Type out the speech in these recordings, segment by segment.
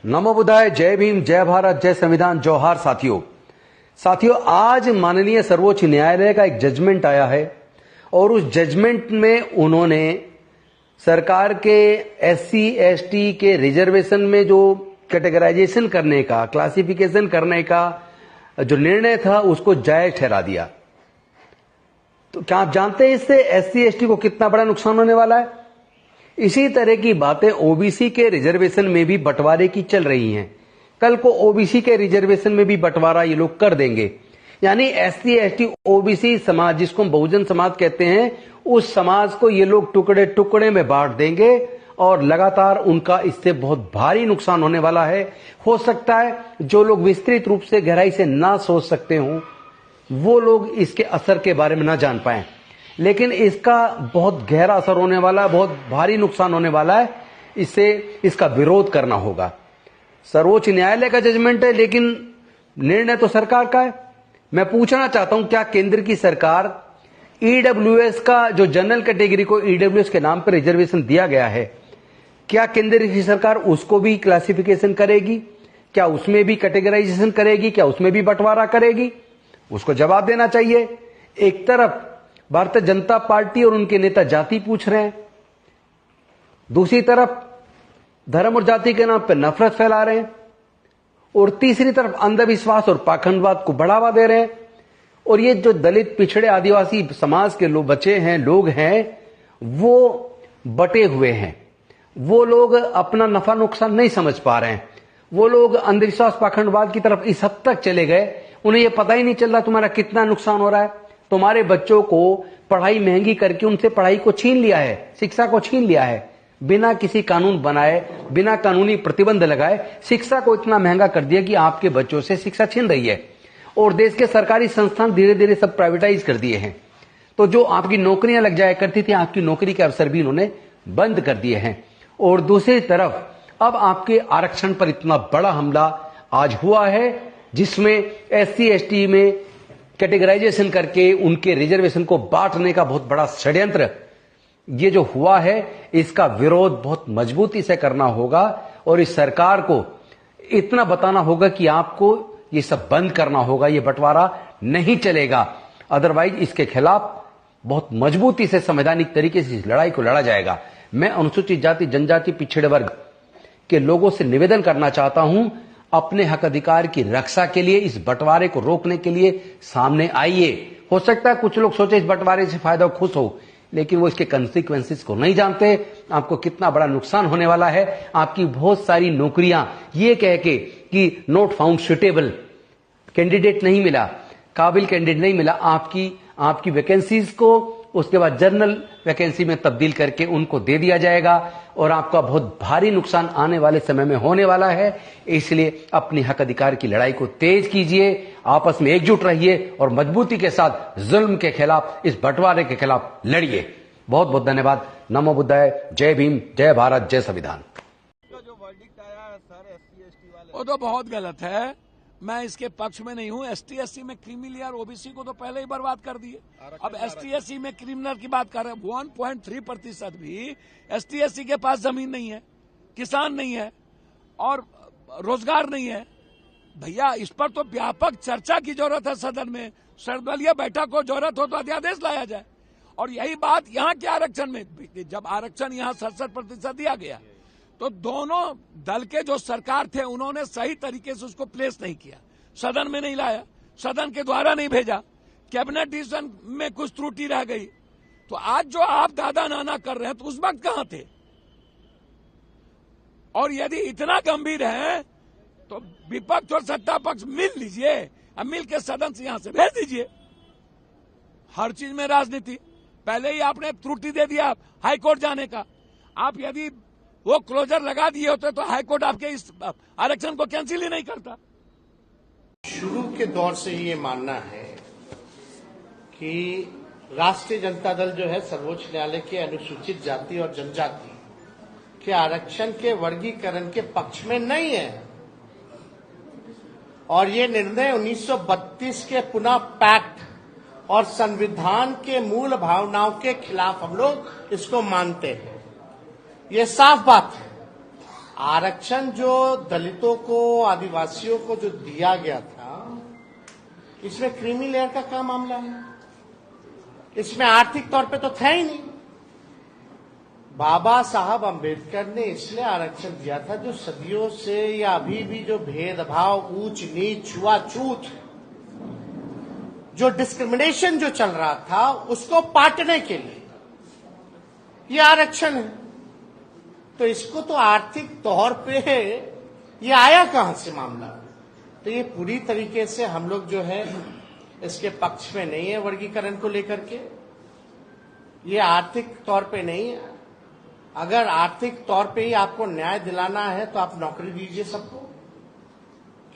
नमो बुद्धाय, जय भीम, जय भारत, जय संविधान, जोहार साथियों, आज माननीय सर्वोच्च न्यायालय का एक जजमेंट आया है और उस जजमेंट में उन्होंने सरकार के एससी एसटी के रिजर्वेशन में जो कैटेगराइजेशन करने का, क्लासिफिकेशन करने का जो निर्णय था उसको जायज ठहरा दिया। तो क्या आप जानते हैं इससे एससी एसटी को कितना बड़ा नुकसान होने वाला है? इसी तरह की बातें ओबीसी के रिजर्वेशन में भी बंटवारे की चल रही हैं। कल को ओबीसी के रिजर्वेशन में भी बंटवारा ये लोग कर देंगे। यानी एससी एसटी ओबीसी समाज, जिसको हम बहुजन समाज कहते हैं, उस समाज को ये लोग टुकड़े टुकड़े में बांट देंगे और लगातार उनका इससे बहुत भारी नुकसान होने वाला है। हो सकता है जो लोग विस्तृत रूप से गहराई से ना सोच सकते हों, वो लोग इसके असर के बारे में ना जान पाए, लेकिन इसका बहुत गहरा असर होने वाला है, बहुत भारी नुकसान होने वाला है। इसका विरोध करना होगा। सर्वोच्च न्यायालय का जजमेंट है, लेकिन निर्णय तो सरकार का है। मैं पूछना चाहता हूं, क्या केंद्र की सरकार ईडब्ल्यूएस का, जो जनरल कैटेगरी को ईडब्ल्यूएस के नाम पर रिजर्वेशन दिया गया है, क्या केंद्र की सरकार उसको भी क्लासिफिकेशन करेगी? क्या उसमें भी कैटेगराइजेशन करेगी? क्या उसमें भी बंटवारा करेगी? उसको जवाब देना चाहिए। एक तरफ भारतीय जनता पार्टी और उनके नेता जाति पूछ रहे हैं, दूसरी तरफ धर्म और जाति के नाम पर नफरत फैला रहे हैं, और तीसरी तरफ अंधविश्वास और पाखंडवाद को बढ़ावा दे रहे हैं। और ये जो दलित, पिछड़े, आदिवासी समाज के लोग लोग हैं, वो बटे हुए हैं। वो लोग अपना नफा नुकसान नहीं समझ पा रहे हैं। वो लोग अंधविश्वास, पाखंडवाद की तरफ इस हद तक चले गए, उन्हें ये पता ही नहीं चल रहा तुम्हारा कितना नुकसान हो रहा है। तुम्हारे बच्चों को पढ़ाई महंगी करके उनसे पढ़ाई को छीन लिया है, शिक्षा को छीन लिया है, बिना किसी कानून बनाए, बिना कानूनी प्रतिबंध लगाए शिक्षा को इतना महंगा कर दिया कि आपके बच्चों से शिक्षा छीन रही है। और देश के सरकारी संस्थान धीरे धीरे सब प्राइवेटाइज कर दिए हैं। तो जो आपकी नौकरियां लग जाया करती थी, आपकी नौकरी के अवसर भी इन्होंने बंद कर दिए हैं। और दूसरी तरफ अब आपके आरक्षण पर इतना बड़ा हमला आज हुआ है, जिसमें एससी एसटी में कैटेगराइजेशन करके उनके रिजर्वेशन को बांटने का बहुत बड़ा षड्यंत्र ये जो हुआ है, इसका विरोध बहुत मजबूती से करना होगा। और इस सरकार को इतना बताना होगा कि आपको ये सब बंद करना होगा, ये बंटवारा नहीं चलेगा। अदरवाइज इसके खिलाफ बहुत मजबूती से, संवैधानिक तरीके से इस लड़ाई को लड़ा जाएगा। मैं अनुसूचित जाति, जनजाति, पिछड़े वर्ग के लोगों से निवेदन करना चाहता हूं, अपने हक अधिकार की रक्षा के लिए, इस बंटवारे को रोकने के लिए सामने आइए। हो सकता है कुछ लोग सोचे इस बंटवारे से फायदा खुश हो, लेकिन वो इसके कंसिक्वेंसेस को नहीं जानते। आपको कितना बड़ा नुकसान होने वाला है। आपकी बहुत सारी नौकरियां ये कह के कि नॉट फाउंड सुटेबल, कैंडिडेट नहीं मिला, काबिल कैंडिडेट नहीं मिला, आपकी वैकेंसीज को उसके बाद जनरल वैकेंसी में तब्दील करके उनको दे दिया जाएगा और आपका बहुत भारी नुकसान आने वाले समय में होने वाला है। इसलिए अपने हक अधिकार की लड़ाई को तेज कीजिए, आपस में एकजुट रहिए और मजबूती के साथ जुल्म के खिलाफ, इस बंटवारे के खिलाफ लड़िए। बहुत बहुत धन्यवाद। नमो बुद्धाय, जय भीम, जय भारत, जय संविधान। जो वर्डिक्ट आया है सर एससी एसटी वाले, वो तो बहुत गलत है। मैं इसके पक्ष में नहीं हूँ। एसटी एससी में क्रीमी लेयर ओबीसी को तो पहले ही बर्बाद कर दिए। अब एसटी एससी में क्रिमिनल की बात कर रहे हैं। 1.3% भी एसटी एससी के पास जमीन नहीं है, किसान नहीं है और रोजगार नहीं है। भैया, इस पर तो व्यापक चर्चा की जरूरत है। सदन में सर्वदलीय बैठक को जरूरत हो तो अध्यादेश लाया जाए। और यही बात यहाँ के आरक्षण में, जब आरक्षण यहाँ 67% दिया गया तो दोनों दल के जो सरकार थे उन्होंने सही तरीके से उसको प्लेस नहीं किया, सदन में नहीं लाया, सदन के द्वारा नहीं भेजा, कैबिनेट डिसीजन में कुछ त्रुटि रह गई। तो आज जो आप दादा नाना कर रहे हैं तो उस वक्त कहां थे? और यदि इतना गंभीर है तो विपक्ष और सत्ता पक्ष मिल लीजिए, अब मिल के सदन से यहां से भेज दीजिए। हर चीज में राजनीति, पहले ही आपने त्रुटि दे दिया हाईकोर्ट जाने का। आप यदि वो क्लोजर लगा दिए होते तो हाईकोर्ट आपके इस आरक्षण को कैंसिल ही नहीं करता। शुरू के दौर से ही ये मानना है कि राष्ट्रीय जनता दल जो है सर्वोच्च न्यायालय के अनुसूचित जाति और जनजाति के आरक्षण के वर्गीकरण के पक्ष में नहीं है। और ये निर्णय 1932 के पुनः पैक्ट और संविधान के मूल भावनाओं के खिलाफ हम लोग इसको मानते हैं। ये साफ बात है। आरक्षण जो दलितों को, आदिवासियों को जो दिया गया था, इसमें क्रीमी लेयर का क्या मामला है? इसमें आर्थिक तौर पे तो था ही नहीं। बाबा साहब अंबेडकर ने इसलिए आरक्षण दिया था जो सदियों से या अभी भी जो भेदभाव, ऊंच नीच, छुआछूत, जो डिस्क्रिमिनेशन जो चल रहा था, उसको पाटने के लिए ये आरक्षण है। तो इसको तो आर्थिक तौर पे ये आया कहां से मामला? तो ये पूरी तरीके से हम लोग जो है इसके पक्ष में नहीं है वर्गीकरण को लेकर के। ये आर्थिक तौर पे नहीं है। अगर आर्थिक तौर पे ही आपको न्याय दिलाना है तो आप नौकरी दीजिए सबको।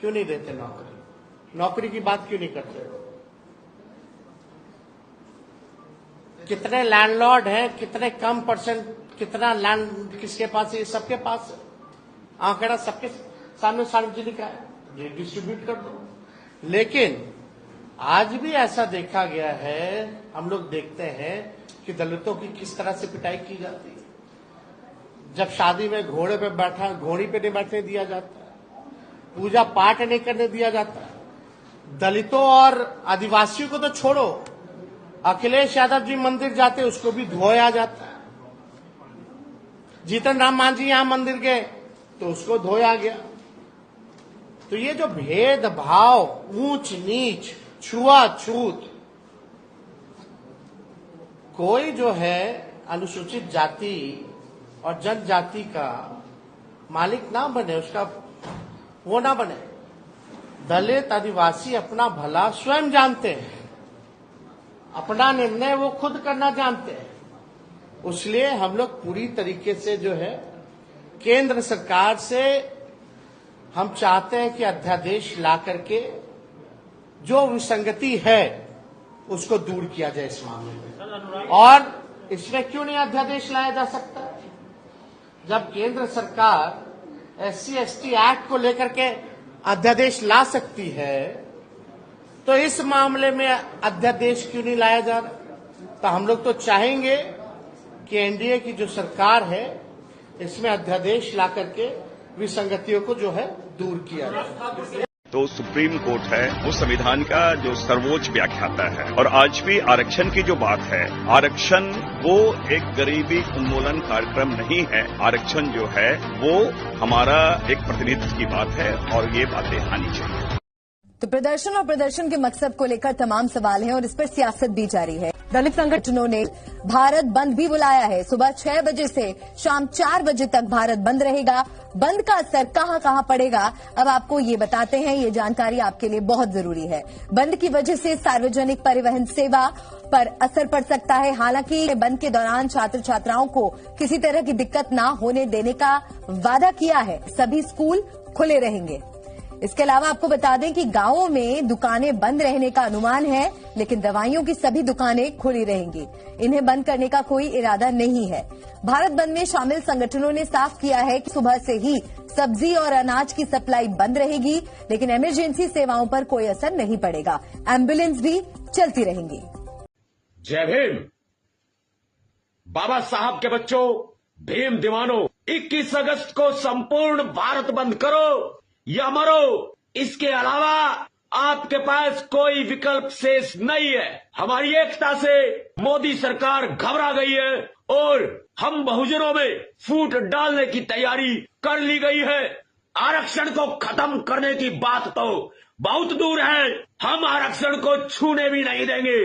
क्यों नहीं देते नौकरी? नौकरी की बात क्यों नहीं करते? कितने लैंडलॉर्ड हैं, कितने कम परसेंट, कितना लैंड किसके पास है? सबके पास है। आंकड़ा सबके सामने सार्वजनिक है, ये डिस्ट्रीब्यूट कर दो। लेकिन आज भी ऐसा देखा गया है, हम लोग देखते हैं कि दलितों की किस तरह से पिटाई की जाती है। जब शादी में घोड़ी पे नहीं बैठने दिया जाता, पूजा पाठ नहीं करने दिया जाता। दलितों और आदिवासियों को तो छोड़ो, अखिलेश यादव जी मंदिर जाते उसको भी धोया जाता है। जीतन राम मांझी यहां मंदिर गए तो उसको धोया गया। तो ये जो भेदभाव, ऊंच नीच, छुआछूत, कोई जो है अनुसूचित जाति और जनजाति का मालिक ना बने, उसका वो ना बने। दलित, आदिवासी अपना भला स्वयं जानते हैं, अपना निर्णय वो खुद करना जानते हैं। इसलिए हम लोग पूरी तरीके से जो है केंद्र सरकार से हम चाहते हैं कि अध्यादेश ला करके जो विसंगति है उसको दूर किया जाए इस मामले में। और इसमें क्यों नहीं अध्यादेश लाया जा सकता? जब केंद्र सरकार SC/ST एक्ट को लेकर के अध्यादेश ला सकती है तो इस मामले में अध्यादेश क्यों नहीं लाया जा रहा? तो हम लोग तो चाहेंगे कि एनडीए की जो सरकार है इसमें अध्यादेश ला करके विसंगतियों को जो है दूर किया जाए। तो सुप्रीम कोर्ट है वो संविधान का जो सर्वोच्च व्याख्याता है। और आज भी आरक्षण की जो बात है, आरक्षण वो एक गरीबी उन्मूलन कार्यक्रम नहीं है। आरक्षण जो है वो हमारा एक प्रतिनिधित्व की बात है और ये बातें आनी चाहिए। तो प्रदर्शन और प्रदर्शन के मकसद को लेकर तमाम सवाल हैं और इस पर सियासत भी जारी है। दलित संगठनों ने भारत बंद भी बुलाया है। सुबह 6 बजे से शाम 4 बजे तक भारत बंद रहेगा। बंद का असर कहां कहां पड़ेगा, अब आपको ये बताते हैं। ये जानकारी आपके लिए बहुत जरूरी है। बंद की वजह से सार्वजनिक परिवहन सेवा पर असर पड़ सकता है। हालांकि बंद के दौरान छात्र छात्राओं को किसी तरह की दिक्कत न होने देने का वादा किया है। सभी स्कूल खुले रहेंगे। इसके अलावा आपको बता दें कि गांवों में दुकानें बंद रहने का अनुमान है, लेकिन दवाइयों की सभी दुकानें खुली रहेंगी। इन्हें बंद करने का कोई इरादा नहीं है। भारत बंद में शामिल संगठनों ने साफ किया है कि सुबह से ही सब्जी और अनाज की सप्लाई बंद रहेगी, लेकिन इमरजेंसी सेवाओं पर कोई असर नहीं पड़ेगा। एम्बुलेंस भी चलती रहेंगी। जय भीम। बाबा साहब के बच्चों, भीम दीवानों, 21 अगस्त को संपूर्ण भारत बंद करो या मरो। इसके अलावा आपके पास कोई विकल्प शेष नहीं है। हमारी एकता से मोदी सरकार घबरा गई है और हम बहुजनों में फूट डालने की तैयारी कर ली गई है। आरक्षण को खत्म करने की बात तो बहुत दूर है, हम आरक्षण को छूने भी नहीं देंगे।